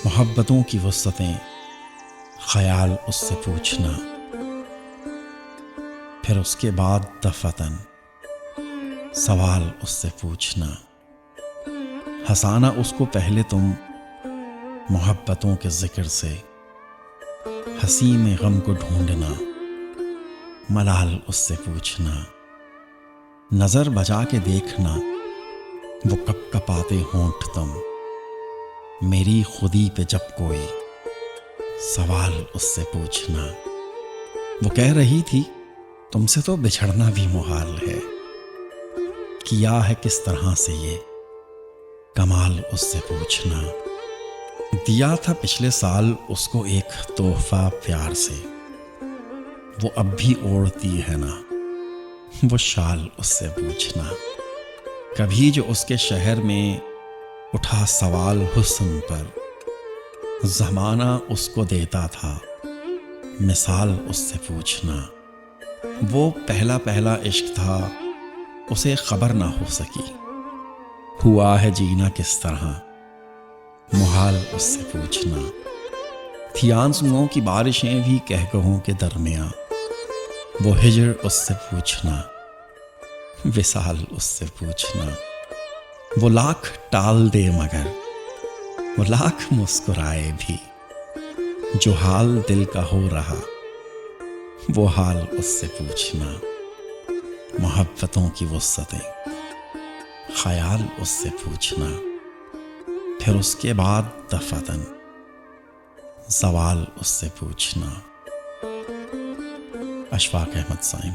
محبتوں کی وسعتیں خیال اس سے پوچھنا، پھر اس کے بعد دفعتاً سوال اس سے پوچھنا، ہنسانا اس کو پہلے تم محبتوں کے ذکر سے، ہنسی میں غم کو ڈھونڈنا، ملال اس سے پوچھنا، نظر بجا کے دیکھنا وہ کپ کپاتے ہونٹ تم، میری خودی پہ جب کوئی سوال اس سے پوچھنا، وہ کہہ رہی تھی تم سے تو بچھڑنا بھی محال ہے، کیا ہے کس طرح سے یہ کمال اس سے پوچھنا، دیا تھا پچھلے سال اس کو ایک تحفہ پیار سے، وہ اب بھی اوڑھتی ہے نا وہ شال اس سے پوچھنا، کبھی جو اس کے شہر میں اٹھا سوال حسن پر، زمانہ اس کو دیتا تھا مثال اس سے پوچھنا، وہ پہلا پہلا عشق تھا اسے خبر نہ ہو سکی، ہوا ہے جینا کس طرح محال اس سے پوچھنا، تھی آنسوؤں کی بارشیں بھی کہکہوں کے درمیاں، وہ ہجر اس سے پوچھنا، وصال اس سے پوچھنا، وہ لاکھ ٹال دے مگر وہ لاکھ مسکرائے بھی، جو حال دل کا ہو رہا وہ حال اس سے پوچھنا، محبتوں کی وسعتیں خیال اس سے پوچھنا، پھر اس کے بعد دفعتاً سوال اس سے پوچھنا۔ اشفاق احمد صائم۔